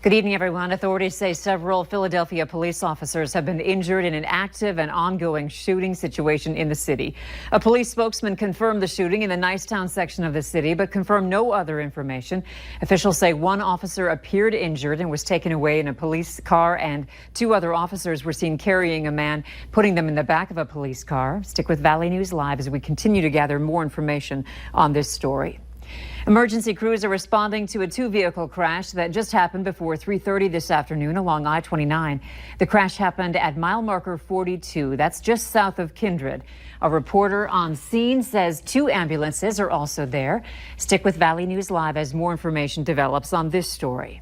Good evening, everyone. Authorities say several Philadelphia police officers have been injured in an active and ongoing shooting situation in the city. A police spokesman confirmed the shooting in the Nicetown section of the city, but confirmed no other information. Officials say one officer appeared injured and was taken away in a police car, and two other officers were seen carrying a man, putting them in the back of a police car. Stick with Valley News Live as we continue to gather more information on this story. Emergency crews are responding to a two-vehicle crash that just happened before 3:30 this afternoon along I-29. The crash happened at mile marker 42. That's just south of Kindred. A reporter on scene says two ambulances are also there. Stick with Valley News Live as more information develops on this story.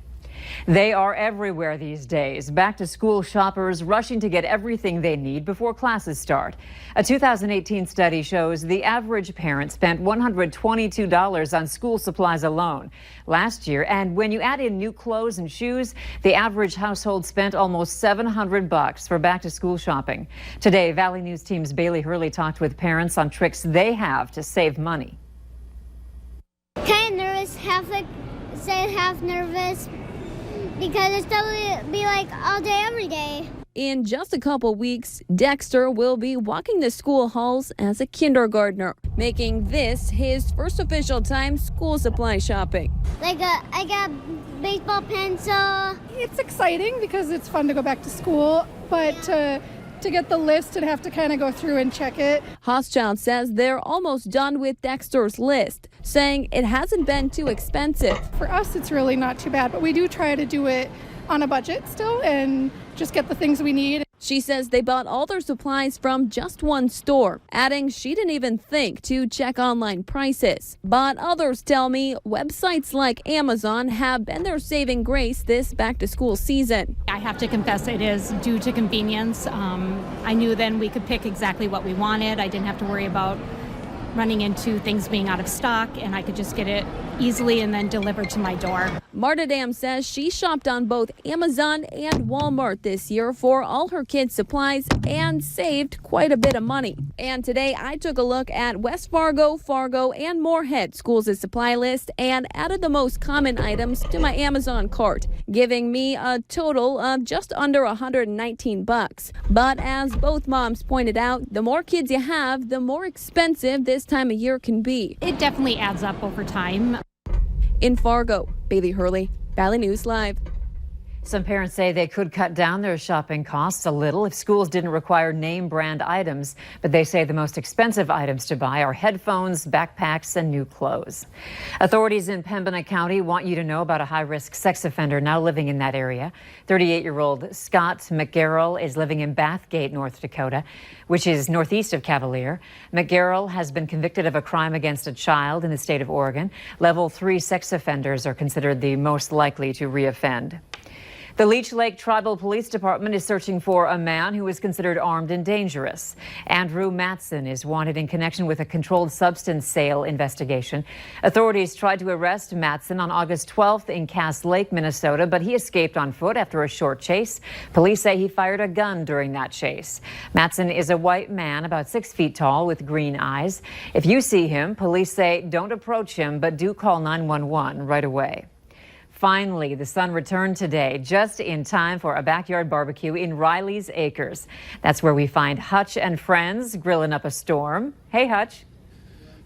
They are everywhere these days. Back-to-school shoppers rushing to get everything they need before classes start. A 2018 study shows the average parent spent $122 on school supplies alone last year. And when you add in new clothes and shoes, the average household spent almost $700 for back-to-school shopping. Today, Valley News Team's Bailey Hurley talked with parents on tricks they have to save money. Kind of nervous, half nervous. Because it's going to be like all day, every day. In just a couple weeks, Dexter will be walking the school halls as a kindergartner, making this his first official time school supply shopping. I got baseball pencil. It's exciting because it's fun to go back to school, but to get the list and have to kind of go through and check it. Hochschild says they're almost done with Dexter's list, saying it hasn't been too expensive. For us, it's really not too bad, but we do try to do it on a budget still and just get the things we need. She says they bought all their supplies from just one store, adding she didn't even think to check online prices. But others tell me websites like Amazon have been their saving grace this back-to-school season. I have to confess it is due to convenience. I knew then we could pick exactly what we wanted. I didn't have to worry about running into things being out of stock, and I could just get it easily and then delivered to my door. Marta Dam says she shopped on both Amazon and Walmart this year for all her kids' supplies and saved quite a bit of money. And today I took a look at West Fargo, Fargo, and Moorhead schools' supply list and added the most common items to my Amazon cart, giving me a total of just under $119. But as both moms pointed out, the more kids you have, the more expensive this time of year can be. It definitely adds up over time. In Fargo, Bailey Hurley, Valley News Live. Some parents say they could cut down their shopping costs a little if schools didn't require name brand items, but they say the most expensive items to buy are headphones, backpacks, and new clothes. Authorities in Pembina County want you to know about a high-risk sex offender now living in that area. 38-year-old Scott McGarrell is living in Bathgate, North Dakota, which is northeast of Cavalier. McGarrell has been convicted of a crime against a child in the state of Oregon. Level 3 sex offenders are considered the most likely to reoffend. The Leech Lake Tribal Police Department is searching for a man who is considered armed and dangerous. Andrew Matson is wanted in connection with a controlled substance sale investigation. Authorities tried to arrest Matson on August 12th in Cass Lake, Minnesota, but he escaped on foot after a short chase. Police say he fired a gun during that chase. Matson is a white man, about 6 feet tall, with green eyes. If you see him, police say don't approach him, but do call 911 right away. Finally, the sun returned today, just in time for a backyard barbecue in Riley's Acres. That's where we find Hutch and friends grilling up a storm. Hey, Hutch.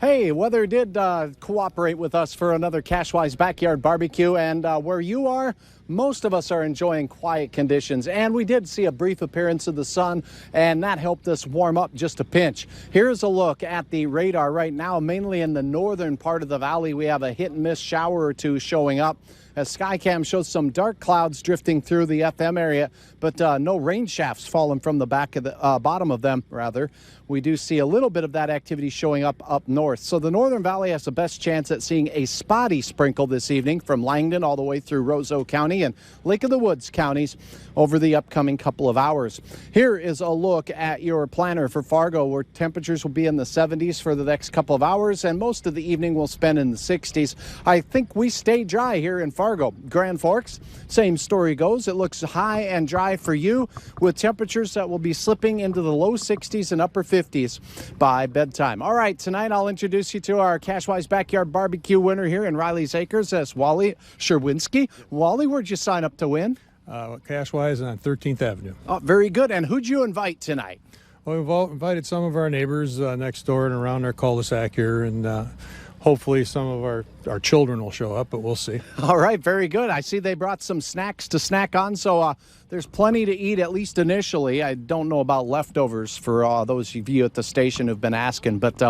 Hey, weather did cooperate with us for another Cashwise backyard barbecue, and where you are, most of us are enjoying quiet conditions, and we did see a brief appearance of the sun, and that helped us warm up just a pinch. Here's a look at the radar right now. Mainly in the northern part of the valley, we have a hit and miss shower or two showing up, as Skycam shows some dark clouds drifting through the FM area, but no rain shafts falling from the back of the bottom of them, rather. We do see a little bit of that activity showing up north. So the Northern Valley has the best chance at seeing a spotty sprinkle this evening from Langdon all the way through Roseau County and Lake of the Woods counties over the upcoming couple of hours. Here is a look at your planner for Fargo, where temperatures will be in the 70s for the next couple of hours, and most of the evening will spend in the 60s. I think we stay dry here in Fargo Fargo. Grand Forks, same story goes. It looks high and dry for you with temperatures that will be slipping into the low 60s and upper 50s by bedtime. All right, tonight I'll introduce you to our Cashwise Backyard Barbecue winner here in Riley's Acres. That's Wally Sherwinski. Wally, where'd you sign up to win? Cashwise on 13th Avenue. Oh, very good. And who'd you invite tonight? Well, we've all invited some of our neighbors next door and around our cul-de-sac here, and hopefully some of our children will show up, but we'll see. All right, very good. I see they brought some snacks to snack on, so there's plenty to eat, at least initially. I don't know about leftovers for those of you at the station who've been asking, but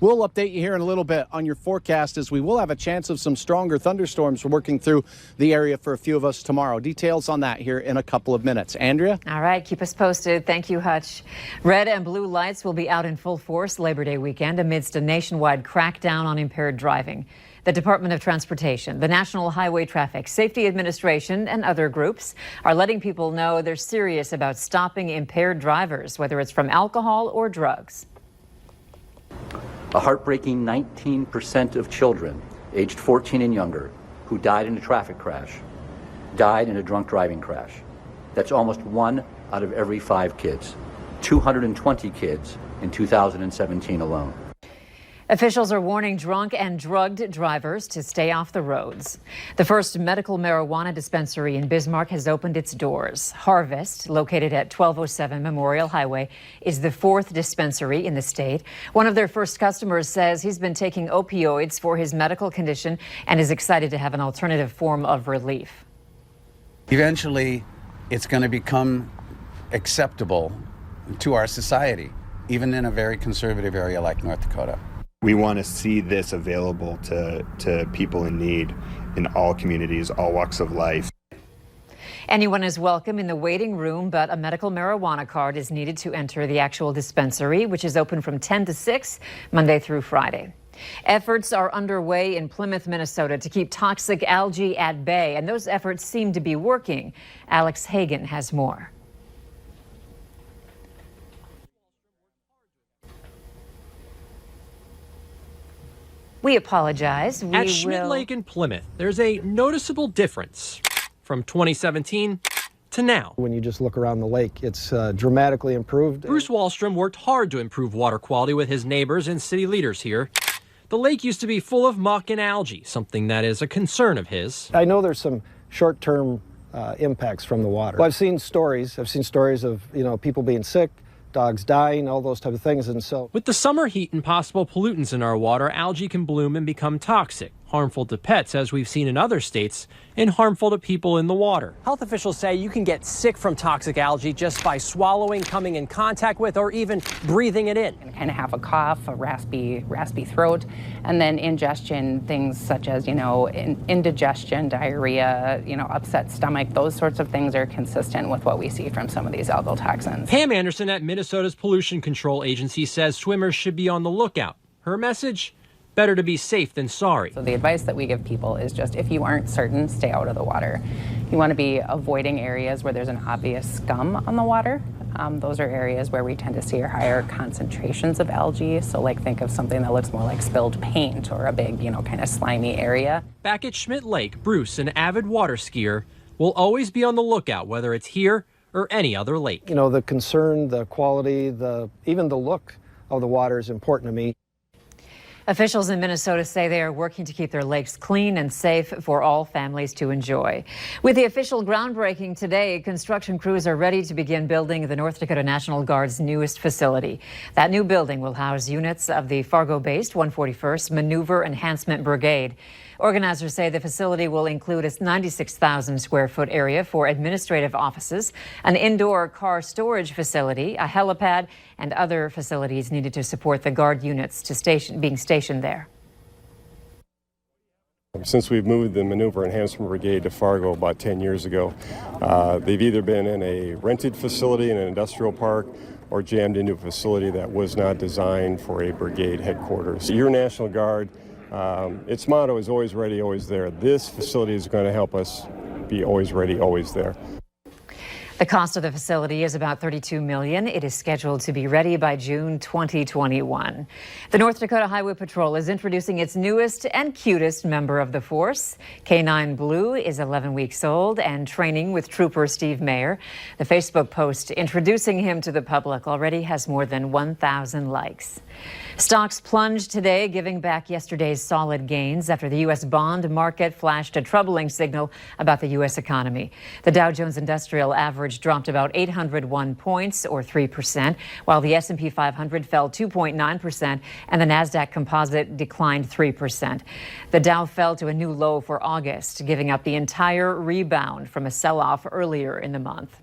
we'll update you here in a little bit on your forecast, as we will have a chance of some stronger thunderstorms working through the area for a few of us tomorrow. Details on that here in a couple of minutes. Andrea? All right, keep us posted. Thank you, Hutch. Red and blue lights will be out in full force Labor Day weekend amidst a nationwide crackdown on impaired driving. The Department of Transportation, the National Highway Traffic Safety Administration, and other groups are letting people know they're serious about stopping impaired drivers, whether it's from alcohol or drugs. A heartbreaking 19% of children aged 14 and younger who died in a traffic crash died in a drunk driving crash. That's almost 1 out of every 5 kids. 220 kids in 2017 alone. Officials are warning drunk and drugged drivers to stay off the roads. The first medical marijuana dispensary in Bismarck has opened its doors. Harvest, located at 1207 Memorial Highway, is the 4th dispensary in the state. One of their first customers says he's been taking opioids for his medical condition and is excited to have an alternative form of relief. Eventually, it's going to become acceptable to our society, even in a very conservative area like North Dakota. We want to see this available to people in need in all communities, all walks of life. Anyone is welcome in the waiting room, but a medical marijuana card is needed to enter the actual dispensary, which is open from 10 to 6, Monday through Friday. Efforts are underway in Plymouth, Minnesota to keep toxic algae at bay, and those efforts seem to be working. Alex Hagan has more. We apologize. At Schmidt Lake in Plymouth, there's a noticeable difference from 2017 to now. When you just look around the lake, it's dramatically improved. Bruce Wallstrom worked hard to improve water quality with his neighbors and city leaders here. The lake used to be full of muck and algae, something that is a concern of his. I know there's some short-term impacts from the water. Well, I've seen stories of, people being sick, dogs dying, all those type of things, and so. With the summer heat and possible pollutants in our water, algae can bloom and become toxic, harmful to pets, as we've seen in other states, and harmful to people in the water. Health officials say you can get sick from toxic algae just by swallowing, coming in contact with, or even breathing it in. And kind of have a cough, a raspy throat, and then ingestion, things such as, indigestion, diarrhea, upset stomach, those sorts of things are consistent with what we see from some of these algal toxins. Pam Anderson at Minnesota's Pollution Control Agency says swimmers should be on the lookout. Her message? Better to be safe than sorry. So the advice that we give people is just, if you aren't certain, stay out of the water. You want to be avoiding areas where there's an obvious scum on the water. Those are areas where we tend to see higher concentrations of algae. So think of something that looks more like spilled paint or a big, kind of slimy area. Back at Schmidt Lake, Bruce, an avid water skier, will always be on the lookout, whether it's here or any other lake. The concern, the quality, even the look of the water is important to me. Officials in Minnesota say they are working to keep their lakes clean and safe for all families to enjoy. With the official groundbreaking today, construction crews are ready to begin building the North Dakota National Guard's newest facility. That new building will house units of the Fargo-based 141st Maneuver Enhancement Brigade. Organizers say the facility will include a 96,000 square foot area for administrative offices, an indoor car storage facility, a helipad, and other facilities needed to support the Guard units being stationed there. Since we've moved the Maneuver Enhancement Brigade to Fargo about 10 years ago, they've either been in a rented facility in an industrial park or jammed into a facility that was not designed for a brigade headquarters. Your National Guard, its motto is always ready, always there. This facility is going to help us be always ready, always there. The cost of the facility is about $32 million. It is scheduled to be ready by June 2021. The North Dakota Highway Patrol is introducing its newest and cutest member of the force. K9 Blue is 11 weeks old and training with Trooper Steve Mayer. The Facebook post introducing him to the public already has more than 1,000 likes. Stocks plunged today, giving back yesterday's solid gains after the U.S. bond market flashed a troubling signal about the U.S. economy. The Dow Jones Industrial Average dropped about 801 points, or 3%, while the S&P 500 fell 2.9% and the Nasdaq Composite declined 3%. The Dow fell to a new low for August, giving up the entire rebound from a sell-off earlier in the month.